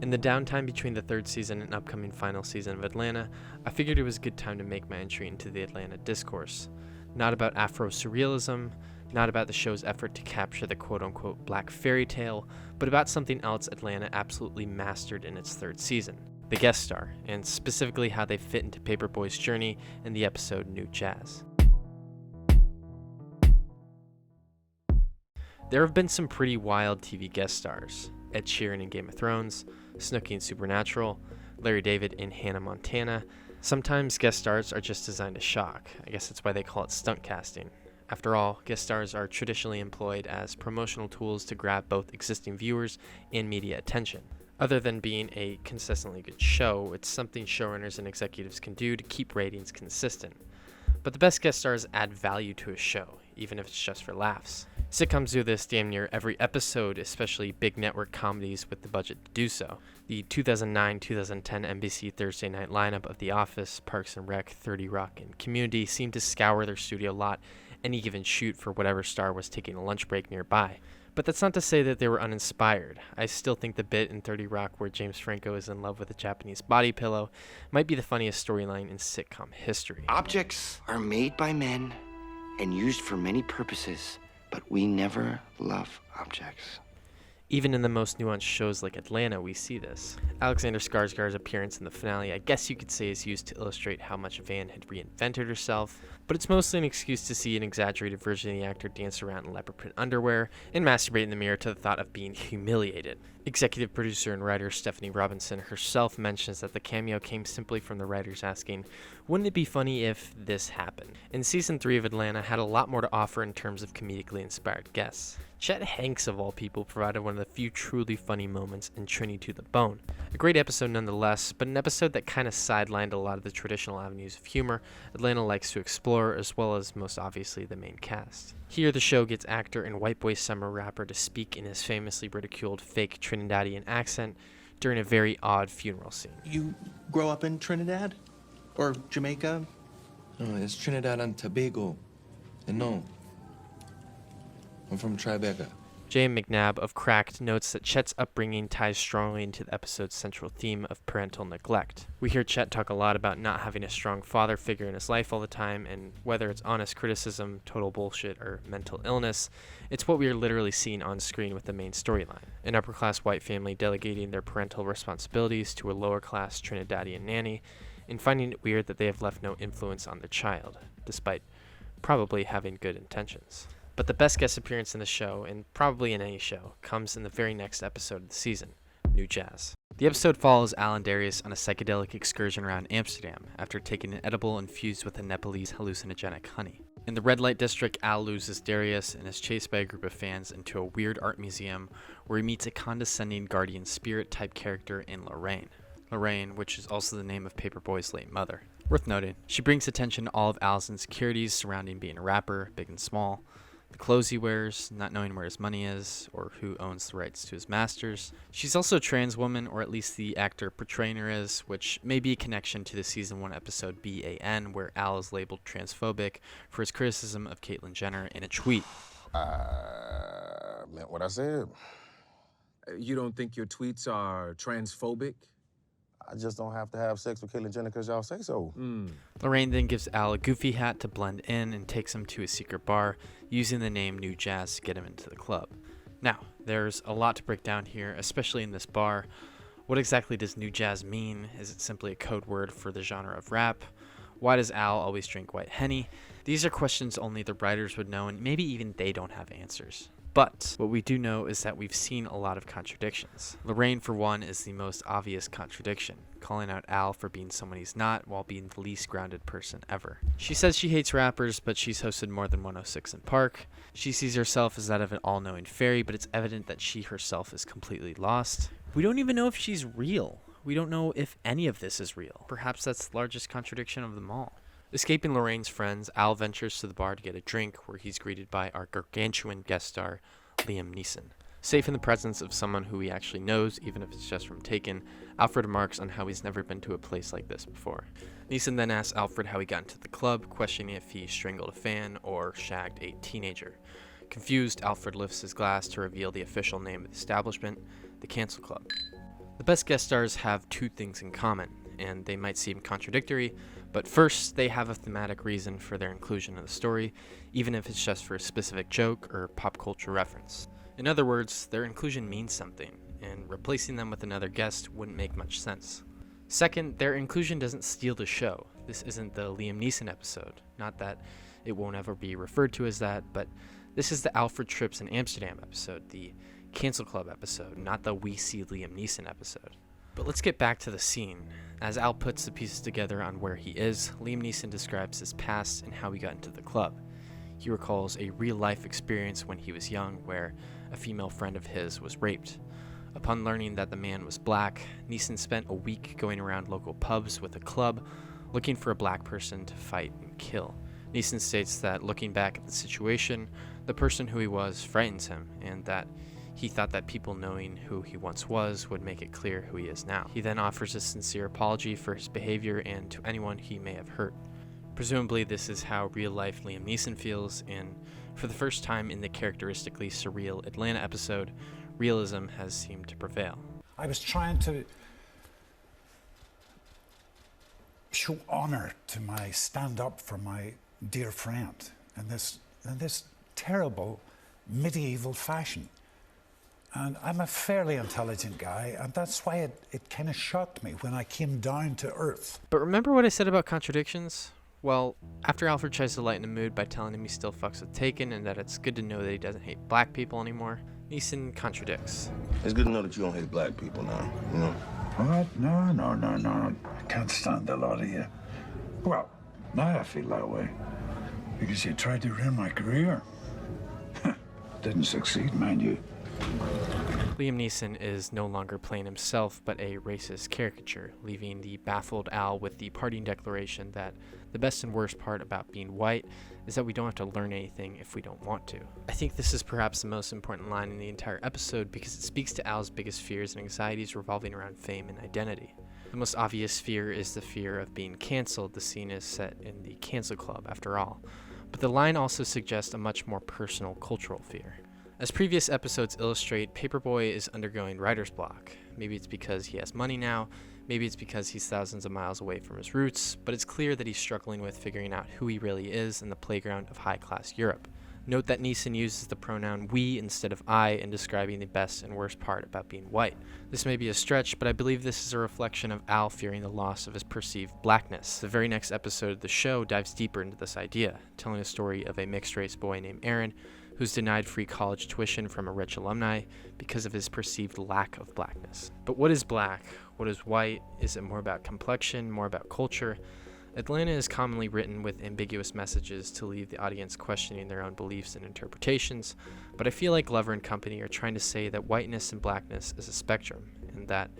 In the downtime between the third season and upcoming final season of Atlanta, I figured it was a good time to make my entry into the Atlanta discourse. Not about afrosurealism, not about the show's effort to capture the quote-unquote black fairy tale, but about something else Atlanta absolutely mastered in its third season, the guest star, and specifically how they fit into Paper Boi's journey in the episode New Jazz. There have been some pretty wild TV guest stars. Ed Sheeran in Game of Thrones, Snooki in Supernatural, Larry David in Hannah Montana. Sometimes guest stars are just designed to shock. I guess that's why they call it stunt casting. After all, guest stars are traditionally employed as promotional tools to grab both existing viewers and media attention. Other than being a consistently good show, it's something showrunners and executives can do to keep ratings consistent. But the best guest stars add value to a show, even if it's just for laughs. Sitcoms do this damn near every episode, especially big network comedies with the budget to do so. The 2009-2010 NBC Thursday night lineup of The Office, Parks and Rec, 30 Rock, and Community seemed to scour their studio lot any given shoot for whatever star was taking a lunch break nearby. But that's not to say that they were uninspired. I still think the bit in 30 Rock where James Franco is in love with a Japanese body pillow might be the funniest storyline in sitcom history. Objects are made by men and used for many purposes, but we never love objects. Even in the most nuanced shows like Atlanta, we see this. Alexander Skarsgård's appearance in the finale, I guess you could say, is used to illustrate how much Van had reinvented herself, but it's mostly an excuse to see an exaggerated version of the actor dance around in leopard print underwear and masturbate in the mirror to the thought of being humiliated. Executive producer and writer Stephanie Robinson herself mentions that the cameo came simply from the writers asking, wouldn't it be funny if this happened? And season 3 of Atlanta had a lot more to offer in terms of comedically inspired guests. Chet Hanks, of all people, provided one of the few truly funny moments in Trini to the Bone. A great episode nonetheless, but an episode that kind of sidelined a lot of the traditional avenues of humor Atlanta likes to explore, as well as, most obviously, the main cast. Here, the show gets actor and white boy summer rapper to speak in his famously ridiculed fake Trinidadian accent during a very odd funeral scene. You grow up in Trinidad? Or Jamaica? No, it's Trinidad and Tobago. And no, I'm from Tribeca. J.M. McNabb of Cracked notes that Chet's upbringing ties strongly into the episode's central theme of parental neglect. We hear Chet talk a lot about not having a strong father figure in his life all the time, and whether it's honest criticism, total bullshit, or mental illness, it's what we are literally seeing on screen with the main storyline. An upper-class white family delegating their parental responsibilities to a lower-class Trinidadian nanny, and finding it weird that they have left no influence on their child, despite probably having good intentions. But the best guest appearance in the show, and probably in any show, comes in the very next episode of the season, New Jazz. The episode follows Al and Darius on a psychedelic excursion around Amsterdam after taking an edible infused with a Nepalese hallucinogenic honey. In the red light district, Al loses Darius and is chased by a group of fans into a weird art museum where he meets a condescending guardian spirit type character in Lorraine. Lorraine, which is also the name of Paper Boi's late mother. Worth noting, she brings attention to all of Al's insecurities surrounding being a rapper, big and small, the clothes he wears, not knowing where his money is, or who owns the rights to his masters. She's also a trans woman, or at least the actor portraying her is, which may be a connection to the season 1 episode BAN, where Al is labeled transphobic for his criticism of Caitlyn Jenner in a tweet. I meant what I said. You don't think your tweets are transphobic? I just don't have to have sex with Caitlyn Jenner because y'all say so. Lorraine then gives Al a goofy hat to blend in and takes him to a secret bar, using the name New Jazz to get him into the club. Now, there's a lot to break down here, especially in this bar. What exactly does New Jazz mean? Is it simply a code word for the genre of rap? Why does Al always drink white Henny? These are questions only the writers would know, and maybe even they don't have answers. But what we do know is that we've seen a lot of contradictions. Lorraine, for one, is the most obvious contradiction, calling out Al for being someone he's not while being the least grounded person ever. She says she hates rappers, but she's hosted more than 106 in Park. She sees herself as that of an all-knowing fairy, but it's evident that she herself is completely lost. We don't even know if she's real. We don't know if any of this is real. Perhaps that's the largest contradiction of them all. Escaping Lorraine's friends, Al ventures to the bar to get a drink, where he's greeted by our gargantuan guest star, Liam Neeson. Safe in the presence of someone who he actually knows, even if it's just from Taken, Alfred remarks on how he's never been to a place like this before. Neeson then asks Alfred how he got into the club, questioning if he strangled a fan or shagged a teenager. Confused, Alfred lifts his glass to reveal the official name of the establishment, the Cancel Club. The best guest stars have two things in common, and they might seem contradictory, but first, they have a thematic reason for their inclusion in the story, even if it's just for a specific joke or pop culture reference. In other words, their inclusion means something, and replacing them with another guest wouldn't make much sense. Second, their inclusion doesn't steal the show. This isn't the Liam Neeson episode. Not that it won't ever be referred to as that, but this is the Alfred Trips in Amsterdam episode, the Cancel Club episode, not the We See Liam Neeson episode. But let's get back to the scene. As Al puts the pieces together on where he is, Liam Neeson describes his past and how he got into the club. He recalls a real-life experience when he was young where a female friend of his was raped. Upon learning that the man was black, Neeson spent a week going around local pubs with a club, looking for a black person to fight and kill. Neeson states that looking back at the situation, the person who he was frightens him, and that he thought that people knowing who he once was would make it clear who he is now. He then offers a sincere apology for his behavior and to anyone he may have hurt. Presumably this is how real-life Liam Neeson feels, and for the first time in the characteristically surreal Atlanta episode, realism has seemed to prevail. I was trying to show honor to my stand up for my dear friend in this terrible medieval fashion. And I'm a fairly intelligent guy, and that's why it kind of shocked me when I came down to earth. But remember what I said about contradictions? Well, after Alfred tries to lighten the mood by telling him he still fucks with Taken and that it's good to know that he doesn't hate black people anymore, Neeson contradicts. It's good to know that you don't hate black people now, you know? What? No. I can't stand a lot of you. Well, now I feel that way. Because you tried to ruin my career. Didn't succeed, mind you. Liam Neeson is no longer playing himself, but a racist caricature, leaving the baffled Al with the parting declaration that the best and worst part about being white is that we don't have to learn anything if we don't want to. I think this is perhaps the most important line in the entire episode because it speaks to Al's biggest fears and anxieties revolving around fame and identity. The most obvious fear is the fear of being canceled. The scene is set in the Cancel Club, after all. But the line also suggests a much more personal cultural fear. As previous episodes illustrate, Paper Boi is undergoing writer's block. Maybe it's because he has money now, maybe it's because he's thousands of miles away from his roots, but it's clear that he's struggling with figuring out who he really is in the playground of high-class Europe. Note that Neeson uses the pronoun we instead of I in describing the best and worst part about being white. This may be a stretch, but I believe this is a reflection of Al fearing the loss of his perceived blackness. The very next episode of the show dives deeper into this idea, telling a story of a mixed-race boy named Aaron who's denied free college tuition from a rich alumni because of his perceived lack of blackness. But what is black? What is white? Is it more about complexion, more about culture? Atlanta is commonly written with ambiguous messages to leave the audience questioning their own beliefs and interpretations, but I feel like Glover and company are trying to say that whiteness and blackness is a spectrum, and that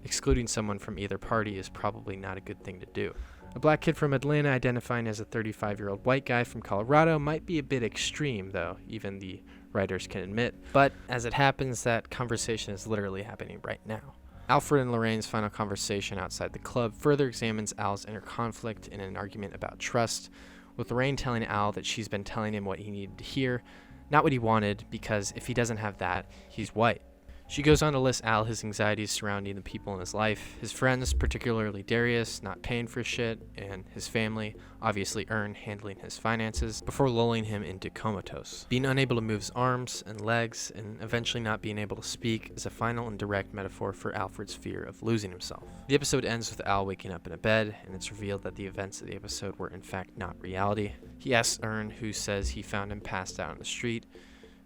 excluding someone from either party is probably not a good thing to do. A black kid from Atlanta identifying as a 35-year-old white guy from Colorado might be a bit extreme, though, even the writers can admit. But as it happens, that conversation is literally happening right now. Alfred and Lorraine's final conversation outside the club further examines Al's inner conflict in an argument about trust, with Lorraine telling Al that she's been telling him what he needed to hear, not what he wanted, because if he doesn't have that, he's white. She goes on to list Al his anxieties surrounding the people in his life, his friends, particularly Darius, not paying for shit, and his family, obviously Ern, handling his finances, before lulling him into comatose. Being unable to move his arms and legs, and eventually not being able to speak, is a final and direct metaphor for Alfred's fear of losing himself. The episode ends with Al waking up in a bed, and it's revealed that the events of the episode were in fact not reality. He asks Ern, who says he found him passed out on the street,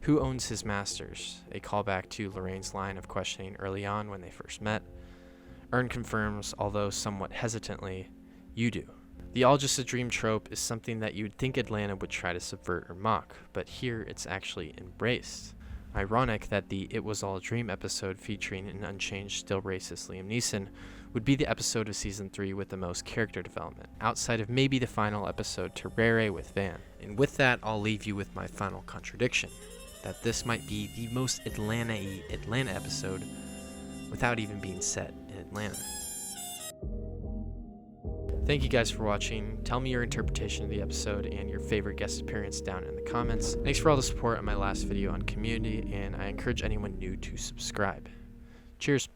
who owns his masters, a callback to Lorraine's line of questioning early on when they first met. Ern confirms, although somewhat hesitantly, you do. The all just a dream trope is something that you'd think Atlanta would try to subvert or mock, but here it's actually embraced. Ironic that the It Was All a Dream episode featuring an unchanged, still racist Liam Neeson would be the episode of Season 3 with the most character development, outside of maybe the final episode Terrere with Van. And with that, I'll leave you with my final contradiction, that this might be the most Atlanta-y Atlanta episode without even being set in Atlanta. Thank you guys for watching. Tell me your interpretation of the episode and your favorite guest appearance down in the comments. Thanks for all the support on my last video on community, and I encourage anyone new to subscribe. Cheers.